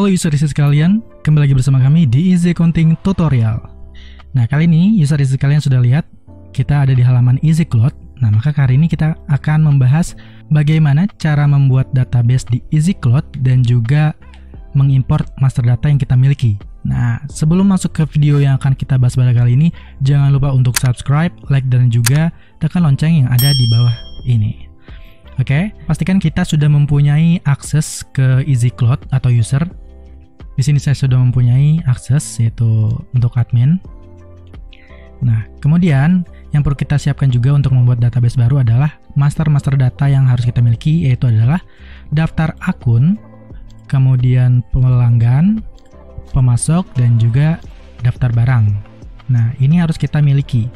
Halo user-user sekalian, kembali lagi bersama kami di Easy Accounting Tutorial. Nah, kali ini user-user sekalian sudah lihat kita ada di halaman EasyCloud. Nah, maka kali ini kita akan membahas bagaimana cara membuat database di EasyCloud dan juga mengimport master data yang kita miliki. Nah, sebelum masuk ke video yang akan kita bahas pada kali ini, jangan lupa untuk subscribe, like, dan juga tekan lonceng yang ada di bawah ini. Oke, pastikan kita sudah mempunyai akses ke EasyCloud atau user. Di sini saya sudah mempunyai akses, yaitu untuk admin. Nah, kemudian yang perlu kita siapkan juga untuk membuat database baru adalah master data yang harus kita miliki, yaitu adalah daftar akun, kemudian pelanggan, pemasok, dan juga daftar barang. Nah, ini harus kita miliki.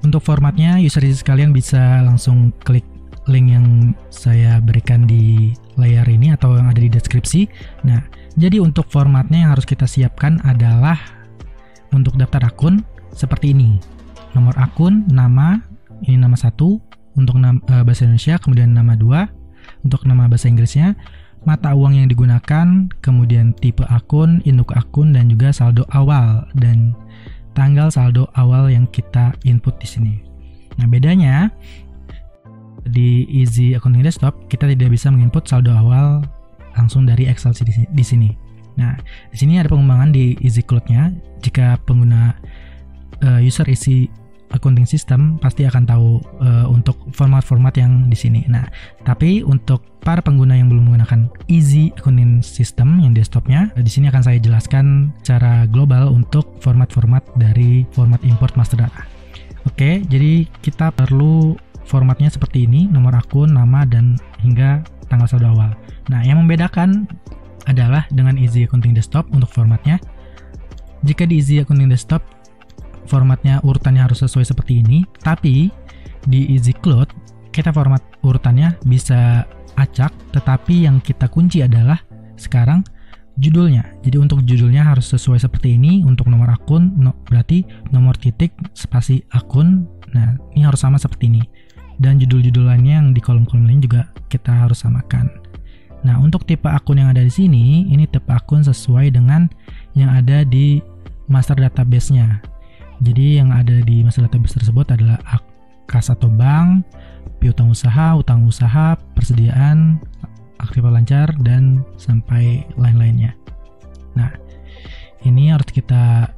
Untuk formatnya, user sekalian bisa langsung klik link yang saya berikan di layar ini atau yang ada di deskripsi. Nah, jadi untuk formatnya yang harus kita siapkan adalah untuk daftar akun seperti ini. Nomor akun, nama, ini nama 1 untuk bahasa Indonesia, kemudian nama 2 untuk nama bahasa Inggrisnya, mata uang yang digunakan, kemudian tipe akun, induk akun, dan juga saldo awal dan tanggal saldo awal yang kita input di sini. Nah, bedanya di Easy Accounting Desktop kita tidak bisa menginput saldo awal langsung dari Excel di sini. Nah, di sini ada pengembangan di EasyCloud-nya. Jika pengguna user Easy Accounting System pasti akan tahu untuk format-format yang di sini. Nah, tapi untuk para pengguna yang belum menggunakan Easy Accounting System yang desktopnya, di sini akan saya jelaskan secara global untuk format-format dari format import master data. Oke, jadi kita perlu formatnya seperti ini, nomor akun, nama, dan hingga tanggal saldo awal. Nah, yang membedakan adalah dengan Easy Accounting Desktop untuk formatnya. Jika di Easy Accounting Desktop formatnya urutannya harus sesuai seperti ini, tapi di EasyCloud kita format urutannya bisa acak, tetapi yang kita kunci adalah sekarang judulnya. Jadi untuk judulnya harus sesuai seperti ini. Untuk nomor akun berarti nomor titik spasi akun. Nah, ini harus sama seperti ini. Dan judul-judul lainnya yang di kolom-kolom lain juga kita harus samakan. Nah, untuk tipe akun yang ada di sini, ini tipe akun sesuai dengan yang ada di master database-nya. Jadi yang ada di master database tersebut adalah kas atau bank, piutang usaha, persediaan, aktivitas lancar, dan sampai lain-lainnya. Nah, ini harus kita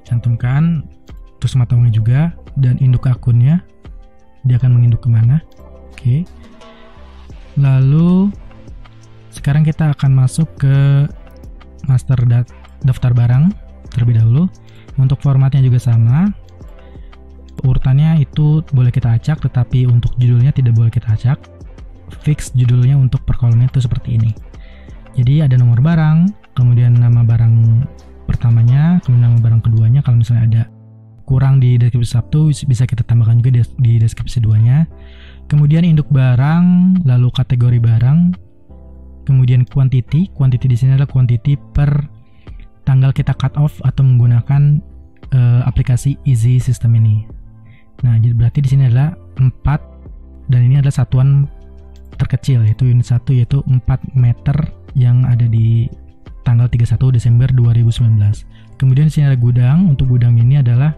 cantumkan, terus mata uangnya juga, dan induk akunnya. Dia akan menginduk kemana. Oke. Lalu sekarang kita akan masuk ke master daftar barang terlebih dahulu. Untuk formatnya juga sama. Urutannya itu boleh kita acak, tetapi untuk judulnya tidak boleh kita acak. Fix judulnya untuk per kolomnya itu seperti ini. Jadi ada nomor barang, kemudian nama barang pertamanya, kemudian nama barang keduanya. Kalau misalnya ada kurang di deskripsi 1 bisa kita tambahkan juga di deskripsi 2-nya. Kemudian induk barang, lalu kategori barang, kemudian quantity di sini adalah quantity per tanggal kita cut off atau menggunakan aplikasi Easy System ini. Nah, jadi berarti di sini adalah 4 dan ini adalah satuan terkecil, yaitu unit 1, yaitu 4 meter yang ada di tanggal 31 Desember 2019. Kemudian di sini ada gudang. Untuk gudang ini adalah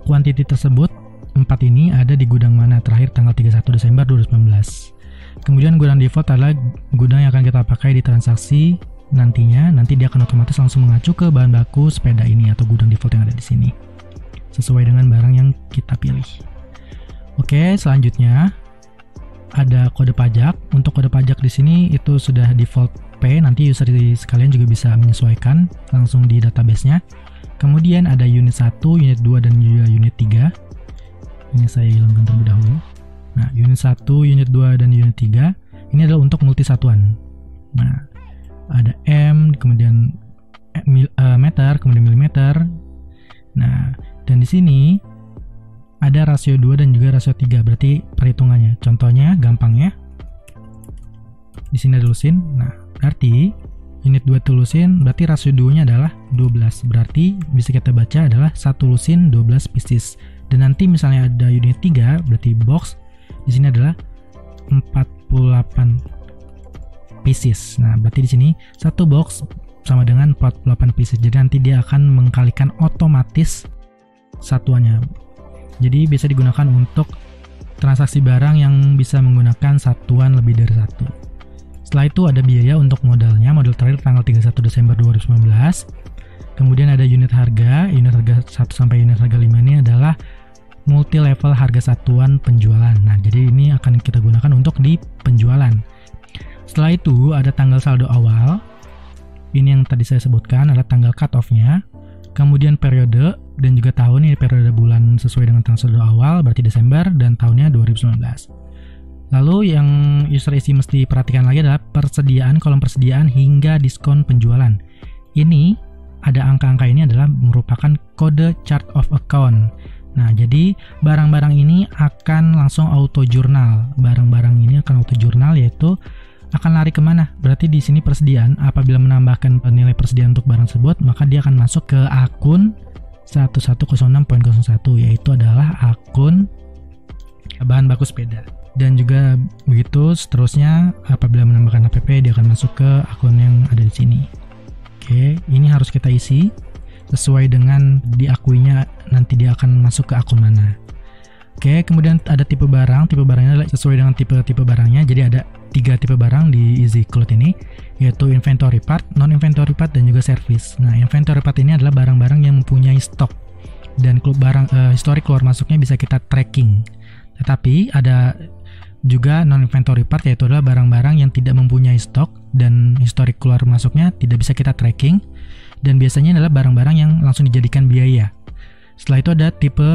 quantity tersebut 4 ini ada di gudang mana terakhir tanggal 31 Desember 2019. Kemudian gudang default adalah gudang yang akan kita pakai di transaksi nantinya. Nanti dia akan otomatis langsung mengacu ke bahan baku sepeda ini atau gudang default yang ada di sini sesuai dengan barang yang kita pilih. Oke, selanjutnya ada kode pajak. Untuk kode pajak di sini itu sudah default P. Nanti user sekalian juga bisa menyesuaikan langsung di database-nya. Kemudian ada unit 1, unit 2, dan juga unit 3. Ini saya hilangkan terlebih dahulu. Nah, unit 1, unit 2, dan unit 3 ini adalah untuk multisatuan. Nah, ada M, kemudian meter, kemudian milimeter. Nah, dan di sini ada rasio 2 dan juga rasio 3, berarti perhitungannya. Contohnya gampangnya di sini ada lusin. Nah, berarti unit 2 itu lusin, berarti rasio 2-nya adalah 12. Berarti bisa kita baca adalah 1 lusin 12 pieces. Dan nanti misalnya ada unit 3, berarti box di sini adalah 48 pieces. Nah, berarti di sini satu box sama dengan 48 pieces. Jadi nanti dia akan mengkalikan otomatis satuannya. Jadi bisa digunakan untuk transaksi barang yang bisa menggunakan satuan lebih dari satu. Setelah itu ada biaya untuk modalnya, modal terakhir tanggal 31 Desember 2019. Kemudian ada unit harga 1 sampai unit harga 5 ini adalah multi level harga satuan penjualan. Nah, jadi ini akan kita gunakan untuk di penjualan. Setelah itu ada tanggal saldo awal. Ini yang tadi saya sebutkan adalah tanggal cut off-nya. Kemudian periode dan juga tahun, ini periode bulan sesuai dengan tanggal saldo awal berarti Desember, dan tahunnya 2019. Lalu yang user isi mesti perhatikan lagi adalah kolom persediaan hingga diskon penjualan. Ini ada angka-angka ini adalah merupakan kode chart of account. Nah, jadi barang-barang ini akan langsung auto jurnal. Barang-barang ini akan auto jurnal, yaitu akan lari kemana? Berarti di sini persediaan, apabila menambahkan nilai persediaan untuk barang tersebut, maka dia akan masuk ke akun 1106.01, yaitu adalah akun bahan baku sepeda. Dan juga begitu seterusnya, apabila menambahkan APP, dia akan masuk ke akun yang ada di sini. Oke, ini harus kita isi sesuai dengan diakuinya, nanti dia akan masuk ke akun mana. Oke, kemudian ada tipe barang. Tipe barangnya adalah sesuai dengan tipe barangnya. Jadi ada 3 tipe barang di Easy Cloud ini, yaitu inventory part, non-inventory part, dan juga service. Nah, inventory part ini adalah barang-barang yang mempunyai stok dan historik keluar masuknya bisa kita tracking. Tetapi ada juga non-inventory part, yaitu adalah barang-barang yang tidak mempunyai stok dan historik keluar masuknya tidak bisa kita tracking, dan biasanya adalah barang-barang yang langsung dijadikan biaya. Setelah itu ada tipe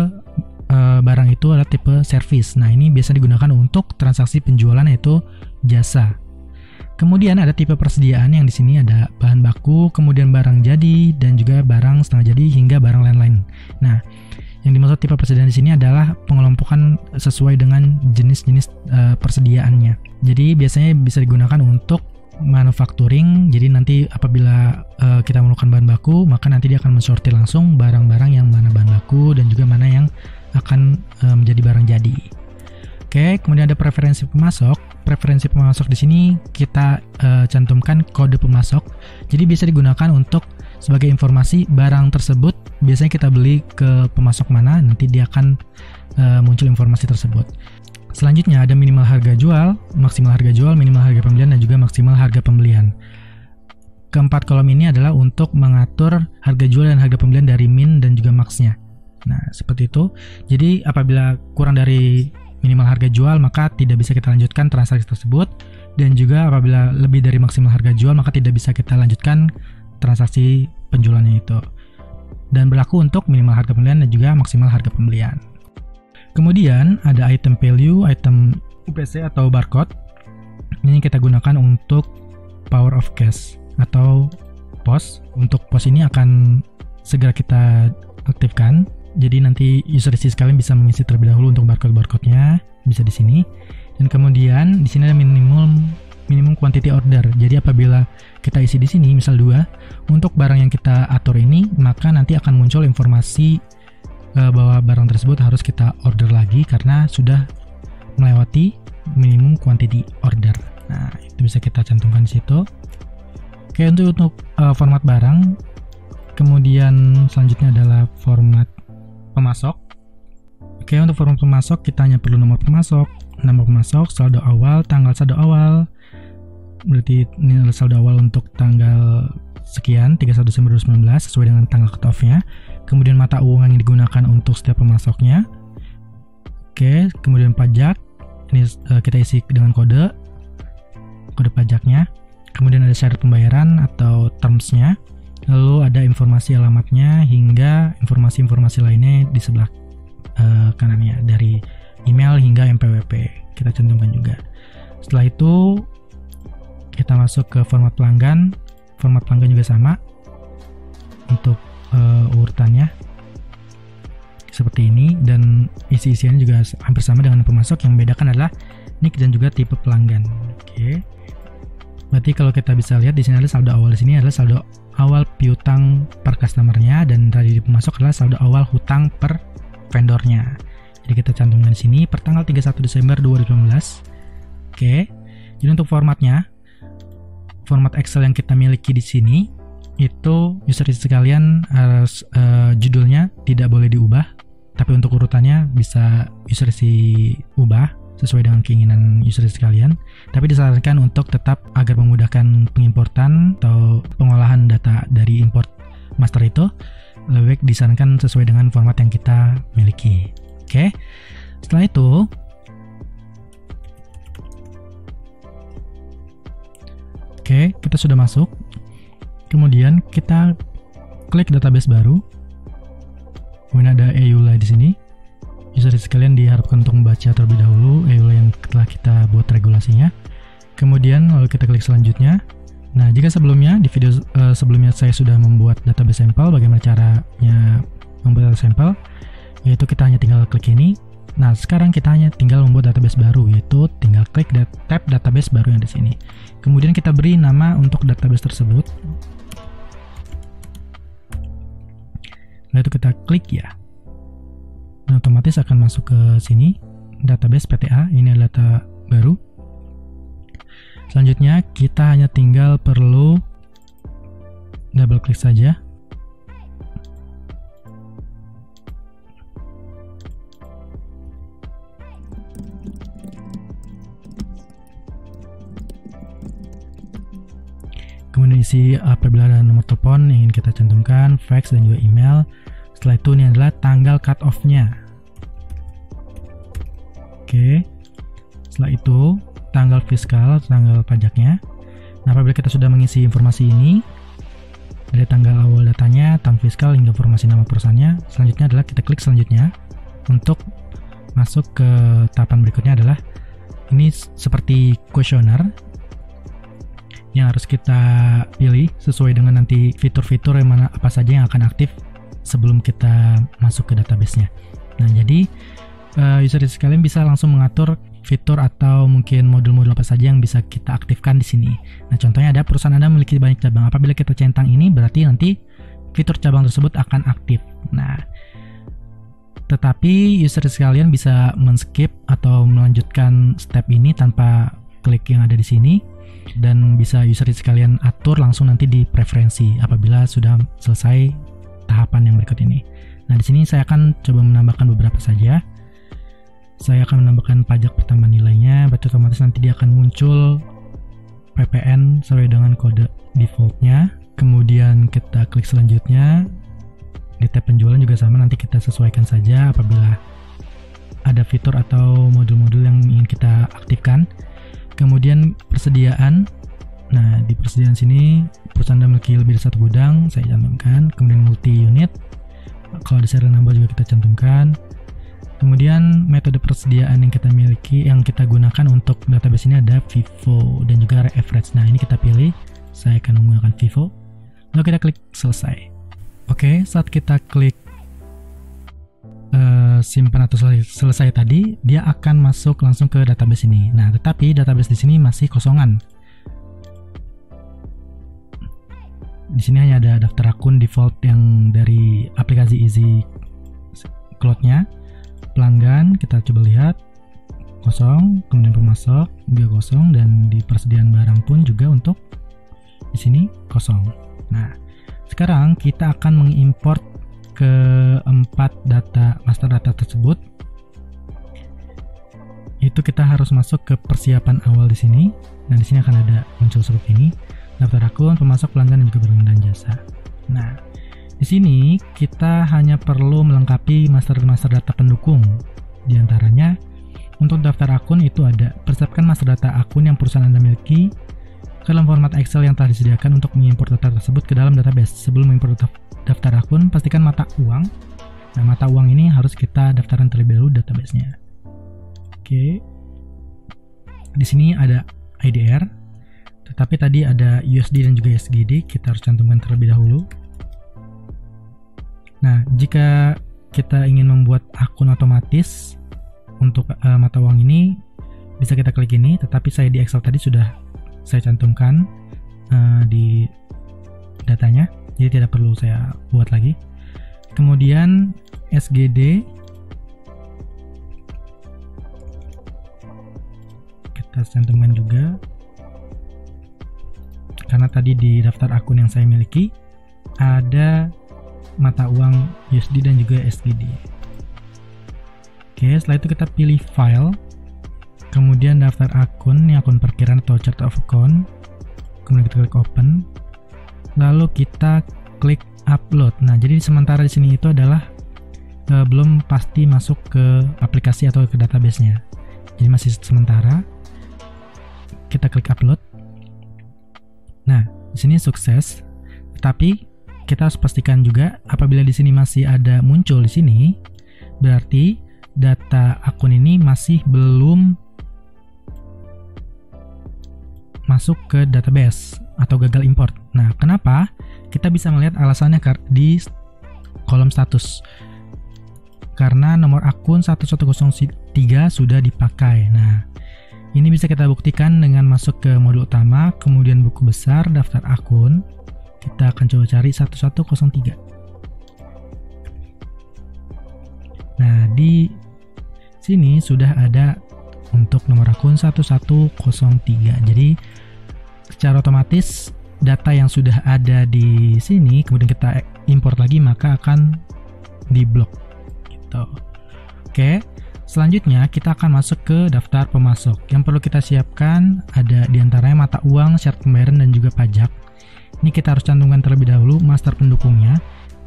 barang itu adalah tipe service. Nah, ini biasa digunakan untuk transaksi penjualan, yaitu jasa. Kemudian ada tipe persediaan yang di sini ada bahan baku, kemudian barang jadi, dan juga barang setengah jadi hingga barang lain-lain. Nah, yang dimaksud tipe persediaan di sini adalah pengelompokan sesuai dengan jenis-jenis persediaannya. Jadi biasanya bisa digunakan untuk manufacturing. Jadi nanti apabila kita memerlukan bahan baku, maka nanti dia akan mensortir langsung barang-barang yang mana bahan baku dan juga mana yang akan menjadi barang jadi. Oke, kemudian ada preferensi pemasok. Preferensi pemasok di sini kita cantumkan kode pemasok. Jadi bisa digunakan untuk sebagai informasi barang tersebut biasanya kita beli ke pemasok mana, nanti dia akan muncul informasi tersebut. Selanjutnya ada minimal harga jual, maksimal harga jual, minimal harga pembelian, dan juga maksimal harga pembelian. Keempat kolom ini adalah untuk mengatur harga jual dan harga pembelian dari min dan juga max-nya. Nah, seperti itu. Jadi apabila kurang dari minimal harga jual, maka tidak bisa kita lanjutkan transaksi tersebut, dan juga apabila lebih dari maksimal harga jual, maka tidak bisa kita lanjutkan transaksi penjualannya itu. Dan berlaku untuk minimal harga pembelian dan juga maksimal harga pembelian. Kemudian ada item value, item UPC atau barcode. Ini kita gunakan untuk power of cash atau POS. Untuk POS ini akan segera kita aktifkan. Jadi nanti user isi sekalian bisa mengisi terlebih dahulu untuk barcode-nya, bisa di sini. Dan kemudian di sini ada minimum quantity order. Jadi apabila kita isi di sini misal 2 untuk barang yang kita atur ini, maka nanti akan muncul informasi bahwa barang tersebut harus kita order lagi karena sudah melewati minimum quantity order. Nah, itu bisa kita cantumkan di situ. Oke, untuk format barang. Kemudian selanjutnya adalah format pemasok. Oke, untuk format pemasok kita hanya perlu nomor pemasok, saldo awal, tanggal saldo awal. Berarti ini adalah saldo awal untuk tanggal sekian, 31 Desember 2019 sesuai dengan tanggal cut off-nya. Kemudian mata uang yang digunakan untuk setiap pemasoknya. Oke, kemudian pajak. Ini kita isi dengan kode pajaknya. Kemudian ada syarat pembayaran atau terms-nya. Lalu ada informasi alamatnya hingga informasi-informasi lainnya di sebelah kanannya, dari email hingga MPWP kita cantumkan juga. Setelah itu kita masuk ke format pelanggan. Format pelanggan juga sama untuk urutannya seperti ini, dan isi-isiannya juga hampir sama dengan pemasok. Yang membedakan adalah nick dan juga tipe pelanggan. Oke. Berarti kalau kita bisa lihat di sini ada saldo awal, di sini adalah saldo awal piutang per customernya, dan tadi di pemasok adalah saldo awal hutang per vendornya. Jadi kita cantumkan di sini per tanggal 31 Desember 2019 Oke. Jadi untuk format Excel yang kita miliki di sini itu user sekalian harus judulnya tidak boleh diubah, tapi untuk urutannya bisa user ubah sesuai dengan keinginan user sekalian. Tapi disarankan untuk tetap agar memudahkan pengimportan atau pengolahan data dari import master itu, lebih baik disarankan sesuai dengan format yang kita miliki. Oke. Setelah itu kita sudah masuk. Kemudian kita klik database baru. Kemudian ada EULA di sini. User sekalian diharapkan untuk membaca terlebih dahulu EULA yang telah kita buat regulasinya. Kemudian lalu kita klik selanjutnya. Nah, jika sebelumnya di video sebelumnya saya sudah membuat database sampel, bagaimana caranya membuat database sampel, yaitu kita hanya tinggal klik ini. Nah, sekarang kita hanya tinggal membuat database baru, yaitu tinggal klik tab database baru yang di sini. Kemudian kita beri nama untuk database tersebut. Lalu itu kita klik ya. Nah, otomatis akan masuk ke sini, database PTA, ini adalah data baru. Selanjutnya kita hanya tinggal perlu double klik saja. Kemudian isi apabila ada nomor telepon yang ingin kita cantumkan, fax dan juga email. Setelah itu ini adalah tanggal cut off-nya. Oke. Setelah itu tanggal fiskal, tanggal pajaknya. Nah, apabila kita sudah mengisi informasi ini, dari tanggal awal datanya, tahun fiskal hingga informasi nama perusahaannya, selanjutnya adalah kita klik selanjutnya. Untuk masuk ke tahapan berikutnya adalah ini seperti kuesioner yang harus kita pilih sesuai dengan nanti fitur-fitur yang mana apa saja yang akan aktif sebelum kita masuk ke database-nya. Nah, jadi user sekalian bisa langsung mengatur fitur atau mungkin modul-modul apa saja yang bisa kita aktifkan di sini. Nah, contohnya ada perusahaan Anda memiliki banyak cabang. Apabila kita centang ini, berarti nanti fitur cabang tersebut akan aktif. Nah, tetapi user sekalian bisa men-skip atau melanjutkan step ini tanpa klik yang ada di sini. Dan bisa user sekalian atur langsung nanti di preferensi apabila sudah selesai tahapan yang berikut ini. Nah, di sini saya akan coba menambahkan beberapa saja. Saya akan menambahkan pajak pertambahan nilainya, berarti otomatis nanti dia akan muncul PPN sesuai dengan kode defaultnya. Kemudian kita klik selanjutnya. Di tab penjualan juga sama, nanti kita sesuaikan saja apabila ada fitur atau modul-modul yang ingin kita aktifkan. Kemudian persediaan. Nah, di persediaan sini perusahaan Anda memiliki lebih dari satu gudang, saya cantumkan. Kemudian multi unit. Kalau ada serial number juga kita cantumkan. Kemudian metode persediaan yang kita miliki, yang kita gunakan untuk database ini ada FIFO dan juga average. Nah, ini kita pilih. Saya akan menggunakan FIFO. Lalu kita klik selesai. Oke, saat kita klik simpan atau selesai tadi, dia akan masuk langsung ke database ini. Nah, tetapi database di sini masih kosongan. Di sini hanya ada daftar akun default yang dari aplikasi Easy Cloud-nya. Pelanggan kita coba lihat kosong, kemudian pemasok juga kosong, dan di persediaan barang pun juga untuk di sini kosong. Nah, sekarang kita akan mengimport keempat master data tersebut. Itu kita harus masuk ke persiapan awal di sini. Nah, di sini akan ada muncul seperti ini: daftar akun, pemasok, pelanggan, dan juga barang dan jasa. Nah, di sini kita hanya perlu melengkapi master data pendukung. Di antaranya untuk daftar akun itu ada persiapkan master data akun yang perusahaan Anda miliki ke dalam format Excel yang telah disediakan untuk mengimport data tersebut ke dalam database. Sebelum mengimport daftar akun, pastikan mata uang. Nah, mata uang ini harus kita daftarkan terlebih dahulu database-nya. Oke. Di sini ada IDR, tetapi tadi ada USD dan juga SGD, kita harus cantumkan terlebih dahulu. Nah, jika kita ingin membuat akun otomatis untuk mata uang ini, bisa kita klik ini, tetapi saya di Excel tadi sudah saya cantumkan di datanya, jadi tidak perlu saya buat lagi. Kemudian SGD kita kita cantumkan juga, karena tadi di daftar akun yang saya miliki ada mata uang USD dan juga SGD. Oke, setelah itu kita pilih file, kemudian daftar akun, ini akun perkiraan atau chart of account, kemudian kita klik open, lalu kita klik upload. Nah, jadi sementara di sini itu adalah belum pasti masuk ke aplikasi atau ke database-nya. Jadi masih sementara. Kita klik upload. Nah, di sini sukses. Tapi kita harus pastikan juga apabila di sini masih ada muncul di sini, berarti data akun ini masih belum masuk ke database atau gagal import. Nah, kenapa? Kita bisa melihat alasannya di kolom status. Karena nomor akun 1103 sudah dipakai. Nah, ini bisa kita buktikan dengan masuk ke modul utama, kemudian buku besar, daftar akun. Kita akan coba cari 1103. Nah, di sini sudah ada untuk nomor akun 1103. Jadi, secara otomatis data yang sudah ada di sini, kemudian kita import lagi, maka akan diblok. Gitu. Oke. Selanjutnya kita akan masuk ke daftar pemasok. Yang perlu kita siapkan ada diantaranya mata uang, syarat pembayaran, dan juga pajak. Ini kita harus cantumkan terlebih dahulu master pendukungnya.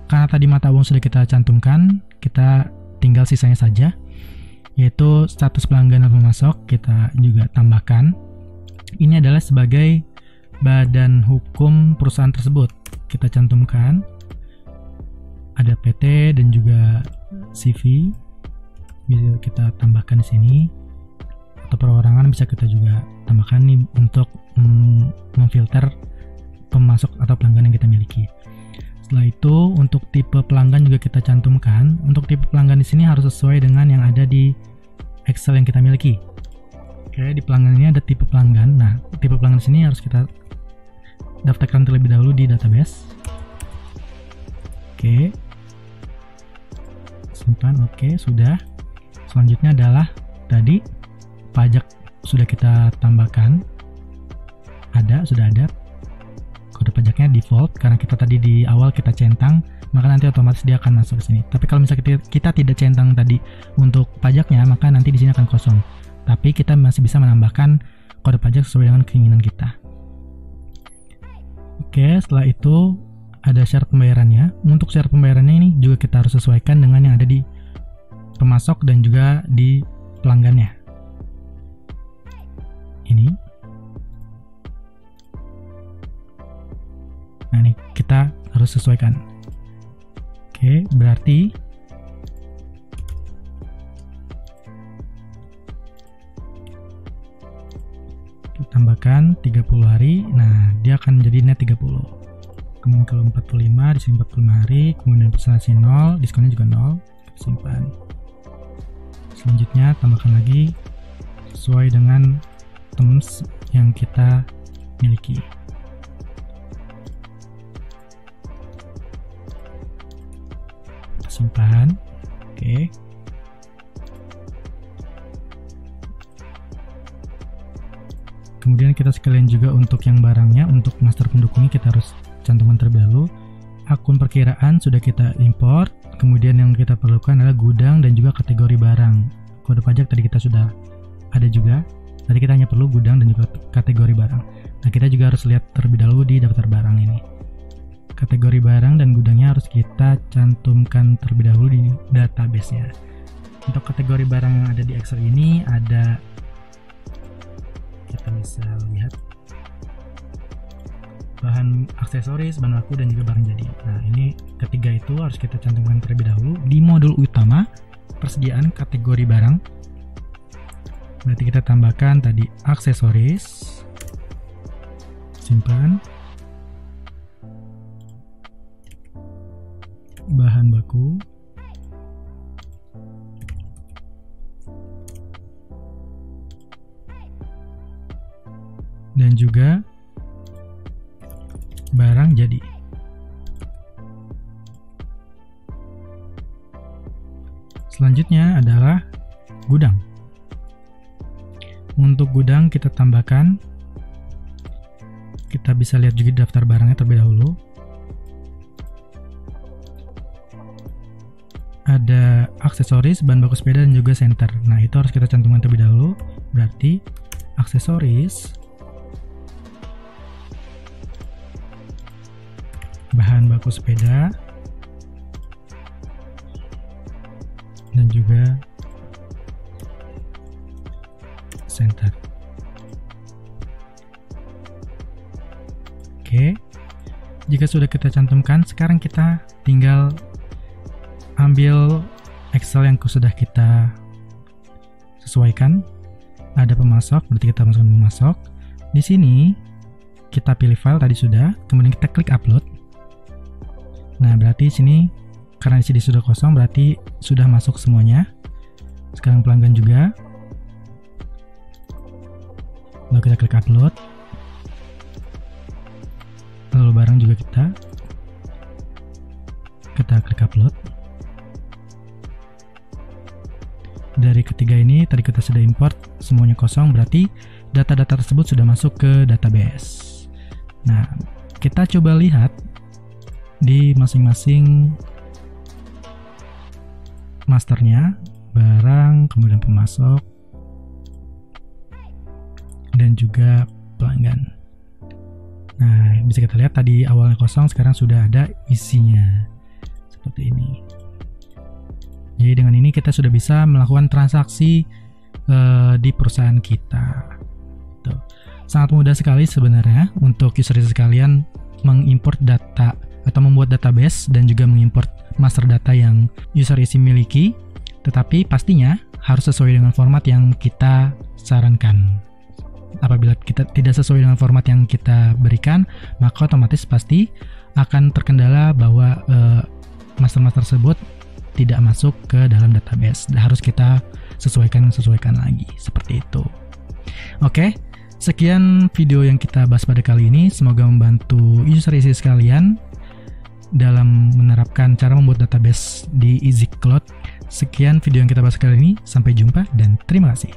Karena tadi mata uang sudah kita cantumkan, kita tinggal sisanya saja, yaitu status pelanggan dan pemasok kita juga tambahkan. Ini adalah sebagai badan hukum perusahaan tersebut. Kita cantumkan ada PT dan juga CV. Bisa kita tambahkan di sini, atau perorangan bisa kita juga tambahkan nih untuk memfilter pemasok atau pelanggan yang kita miliki. Setelah itu untuk tipe pelanggan juga kita cantumkan. Untuk tipe pelanggan di sini harus sesuai dengan yang ada di Excel yang kita miliki. Oke, di pelanggan ini ada tipe pelanggan. Nah, tipe pelanggan di sini harus kita daftarkan terlebih dahulu di database. Oke, simpan. Oke, sudah. Selanjutnya adalah tadi pajak sudah kita tambahkan, sudah ada kode pajaknya default karena kita tadi di awal kita centang, maka nanti otomatis dia akan masuk ke sini. Tapi kalau misalnya kita tidak centang tadi untuk pajaknya, maka nanti di sini akan kosong. Tapi kita masih bisa menambahkan kode pajak sesuai dengan keinginan kita. Oke, setelah itu ada syarat pembayarannya. Untuk syarat pembayarannya ini juga kita harus sesuaikan dengan yang ada di pemasok dan juga di pelanggannya. Ini. Nah, ini kita harus sesuaikan. Oke, berarti kita tambahkan 30 hari. Nah, dia akan menjadi net 30. Kemudian kalau 45 di sini 45 hari, kemudian presentasi 0, diskonnya juga 0. Kita simpan. Selanjutnya tambahkan lagi sesuai dengan terms yang kita miliki. Simpan. Oke. Kemudian kita sekalian juga untuk yang barangnya, untuk master pendukungnya kita harus cantumkan terlebih dahulu. Akun perkiraan sudah kita import. Kemudian yang kita perlukan adalah gudang dan juga kategori barang. Kode pajak tadi kita sudah ada juga. Tadi kita hanya perlu gudang dan juga kategori barang. Nah, kita juga harus lihat terlebih dahulu di daftar barang ini. Kategori barang dan gudangnya harus kita cantumkan terlebih dahulu di database-nya. Untuk kategori barang yang ada di Excel ini ada, kita bisa lihat bahan aksesoris, bahan baku, dan juga barang jadi. Nah, ini ketiga itu harus kita cantumkan terlebih dahulu di modul utama persediaan kategori barang. Berarti kita tambahkan tadi aksesoris, simpan, bahan baku, dan juga barang jadi. Selanjutnya adalah gudang. Untuk gudang kita tambahkan, kita bisa lihat juga daftar barangnya terlebih dahulu. Ada aksesoris, bahan baku sepeda, dan juga center. Nah, itu harus kita cantumkan terlebih dahulu. Berarti aksesoris, bahan baku sepeda, dan juga center. Oke, jika sudah kita cantumkan, sekarang kita tinggal ambil Excel yang sudah kita sesuaikan. Ada pemasok, berarti kita masukkan pemasok. Di sini kita pilih file tadi sudah, kemudian kita klik upload. Nah, berarti sini karena di sini sudah kosong, berarti sudah masuk semuanya. Sekarang pelanggan juga. Lalu kita klik upload. Lalu barang juga kita klik upload. Dari ketiga ini tadi kita sudah import, semuanya kosong, berarti data-data tersebut sudah masuk ke database. Nah, kita coba lihat di masing-masing masternya, barang, kemudian pemasok, dan juga pelanggan. Nah, bisa kita lihat tadi awalnya kosong, sekarang sudah ada isinya seperti ini. Jadi dengan ini kita sudah bisa melakukan transaksi di perusahaan kita. Tuh. Sangat mudah sekali sebenarnya untuk user sekalian mengimport data atau membuat database dan juga mengimport master data yang user isi miliki, tetapi pastinya harus sesuai dengan format yang kita sarankan. Apabila kita tidak sesuai dengan format yang kita berikan, maka otomatis pasti akan terkendala bahwa master-master tersebut tidak masuk ke dalam database. Harus kita sesuaikan lagi seperti itu. Oke, sekian video yang kita bahas pada kali ini. Semoga membantu user isi sekalian dalam menerapkan cara membuat database di EasyCloud. Sekian video yang kita bahas kali ini. Sampai jumpa dan terima kasih.